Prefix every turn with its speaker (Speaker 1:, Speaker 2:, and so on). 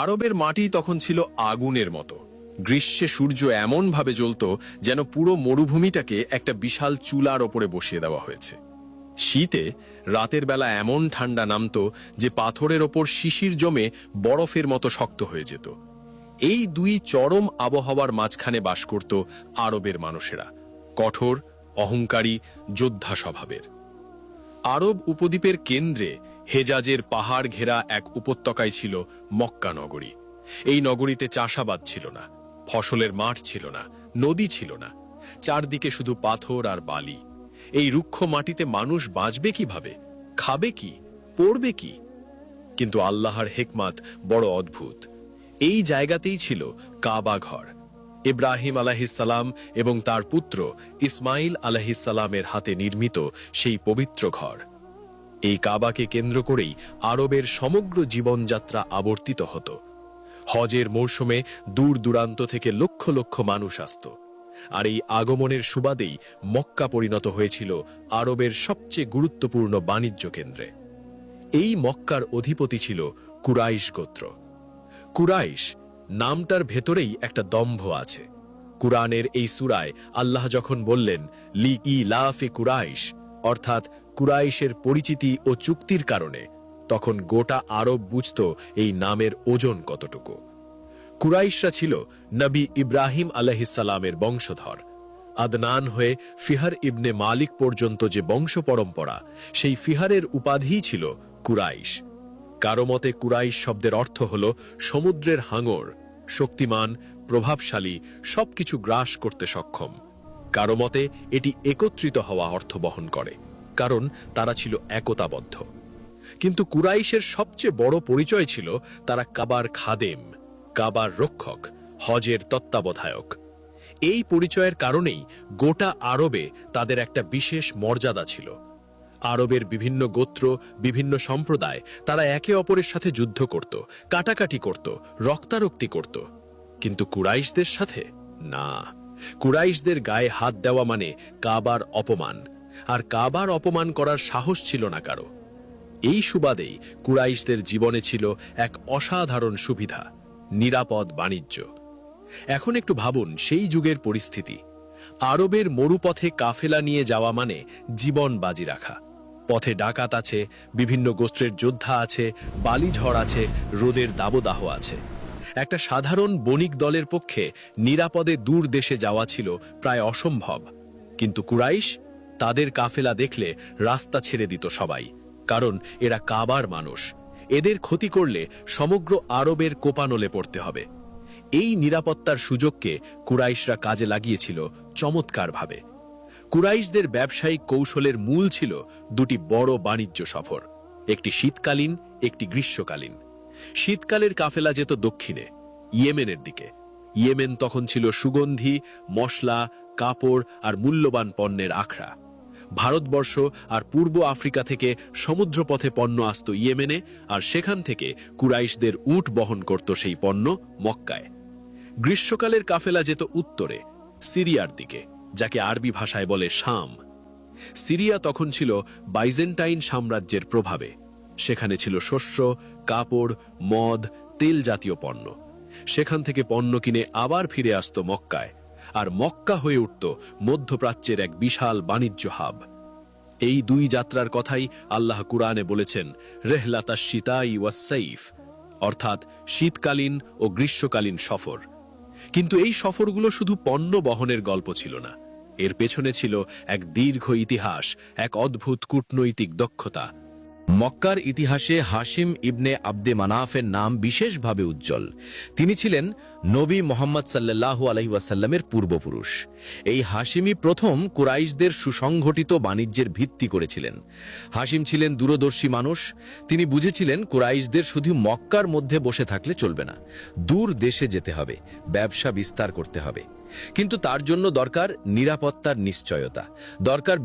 Speaker 1: আরবের মাটি তখন ছিল আগুনের মতো। গ্রীষ্মে সূর্য এমনভাবে জ্বলত যেন পুরো মরুভূমিটাকে একটা বিশাল চুলার ওপরে বসিয়ে দেওয়া হয়েছে। শীতে রাতের বেলা এমন ঠান্ডা নামত যে পাথরের ওপর শিশির জমে বরফের মতো শক্ত হয়ে যেত। এই দুই চরম আবহাওয়ার মাঝখানে বাস করত আরবের মানুষেরা, কঠোর, অহংকারী, যোদ্ধা স্বভাবের। আরব উপদ্বীপের কেন্দ্রে হেজাজের পাহাড় ঘেরা এক উপত্যকায় ছিল মক্কা নগরী। এই নগরীতে চাষাবাদ ছিল না, ফসলের মাঠ ছিল না, নদী ছিল না, চারদিকে শুধু পাথর আর বালি। এই রুক্ষ মাটিতে মানুষ বাঁচবে কিভাবে, খাবে কি, পড়বে কি? কিন্তু আল্লাহর হেকমত বড় অদ্ভুত। এই জায়গাতেই ছিল কাবা ঘর, ইব্রাহিম আলাইহিসসালাম এবং তার পুত্র ইসমাইল আলাইহিসসালামের হাতে নির্মিত সেই পবিত্র ঘর। এই কাবাকে কেন্দ্র করেই আরবের সমগ্র জীবনযাত্রা আবর্তিত হতো। হজের মৌসুমে দূর দূরান্ত থেকে লক্ষ লক্ষ মানুষ আসত, আর এই আগমনের সুবাদেই মক্কা পরিণত হয়েছিল আরবের সবচেয়ে গুরুত্বপূর্ণ বাণিজ্য কেন্দ্রে। এই মক্কার অধিপতি ছিল কুরাইশ গোত্র। কুরাইশ নামটার ভেতরেই একটা দম্ভ আছে। কুরআনের এই সূরায় আল্লাহ যখন বললেন লি ইলাফি কুরাইশ, অর্থাৎ কুরাইশের পরিচিতি ও চুক্তির কারণে, তখন গোটা আরব বুঝত এই নামের ওজন কতটুকু। কুরাইশরা ছিল নবী ইব্রাহিম আলাইহিসসালামের বংশধর। আদনান হয়ে ফিহার ইবনে মালিক পর্যন্ত যে বংশ পরম্পরা, সেই ফিহারের উপাধিই ছিল কুরাইশ। কারো মতে কুরাইশ শব্দের অর্থ হল সমুদ্রের হাঙর, শক্তিমান, প্রভাবশালী, সবকিছু গ্রাস করতে সক্ষম। কারো মতে এটি একত্রিত হওয়া অর্থ বহন করে, কারণ তারা ছিল একতাবদ্ধ। কিন্তু কুরাইশের সবচেয়ে বড় পরিচয় ছিল তারা কাবার খাদেম, কাবার রক্ষক, হজের তত্ত্বাবধায়ক। এই পরিচয়ের কারণেই গোটা আরবে তাদের একটা বিশেষ মর্যাদা ছিল। আরবের বিভিন্ন গোত্র, বিভিন্ন সম্প্রদায়, তারা একে অপরের সাথে যুদ্ধ করত, কাটাকাটি করত, রক্তারক্তি করত। কিন্তু কুরাইশদের সাথে না। কুরাইশদের গায়ে হাত দেওয়া মানে কাবার অপমান, আর কাবার অপমান করার সাহস ছিল না কারো। এই সুবাদেই কুরাইশদের জীবনে ছিল এক অসাধারণ সুবিধা, নিরাপদ বাণিজ্য। এখন একটু ভাবুন সেই যুগের পরিস্থিতি। আরবের মরুপথে কাফেলা নিয়ে যাওয়া মানে জীবন বাজি রাখা। পথে ডাকাত আছে, বিভিন্ন গোত্রের যোদ্ধা আছে, বালিঝড় আছে, রোদের দাবদাহ আছে। একটা সাধারণ বণিক দলের পক্ষে নিরাপদে দূর দেশে যাওয়া ছিল প্রায় অসম্ভব। কিন্তু কুরাইশ, তাদের কাফেলা দেখলে রাস্তা ছেড়ে দিত সবাই, কারণ এরা কাবার মানুষ। এদের ক্ষতি করলে সমগ্র আরবের কোপানলে পড়তে হবে। এই নিরাপত্তার সুযোগকে কুরাইশরা কাজে লাগিয়েছিল চমৎকারভাবে। কুরাইশদের ব্যবসায়িক কৌশলের মূল ছিল দুটি বড় বাণিজ্য সফর, একটি শীতকালীন, একটি গ্রীষ্মকালীন। শীতকালের কাফেলা যেত দক্ষিণে, ইয়েমেনের দিকে। ইয়েমেন তখন ছিল সুগন্ধি, মশলা, কাপড় আর মূল্যবান পণ্যের আখড়া। ভারতবর্ষ আর পূর্ব আফ্রিকা থেকে সমুদ্রপথে পণ্য আসত ইয়েমেনে, আর সেখান থেকে কুরাইশদের উট বহন করত সেই পণ্য মক্কায়। গ্রীষ্মকালের কাফেলা যেত উত্তরে, সিরিয়ার দিকে, যাকে আরবি ভাষায় বলে শাম। সিরিয়া তখন ছিল বাইজেন্টাইন সাম্রাজ্যের প্রভাবে। সেখানে ছিল শস্য, কাপড়, মদ, তেল জাতীয় পণ্য। সেখান থেকে পণ্য কিনে আবার ফিরে আসত মক্কায়, আর মক্কা হয়ে উঠত মধ্যপ্রাচ্যের এক বিশাল বাণিজ্য হাব। এই দুই যাত্রার কথাই আল্লাহ কুরআনে বলেছেন রেহলাতাশ শিতাই ওয়াস সাইফ, অর্থাৎ শীতকালীন ও গ্রীষ্মকালীন সফর। কিন্তু এই সফরগুলো শুধু পণ্য বহনের গল্প ছিল না, এর পেছনে ছিল এক দীর্ঘ ইতিহাস, এক অদ্ভুত কূটনৈতিক দক্ষতা।
Speaker 2: মক্কার ইতিহাসে হাশিম ইবনে আব্দে মানাফের নাম বিশেষভাবে উজ্জ্বল। তিনি ছিলেন নবী মুহাম্মদ সাল্লাল্লাহু আলাইহি ওয়াসাল্লামের পূর্বপুরুষ। এই হাশিমই প্রথম কুরাইশদের সুসংগঠিত বাণিজ্যের ভিত্তি করেছিলেন। হাশিম ছিলেন দূরদর্শী মানুষ। তিনি বুঝেছিলেন কুরাইশদের শুধু মক্কার মধ্যে বসে থাকলে চলবে না, দূর দেশে যেতে হবে, ব্যবসা বিস্তার করতে হবে। কিন্তু তার জন্য দরকার নিরাপত্তার নিশ্চয়তা, দরকার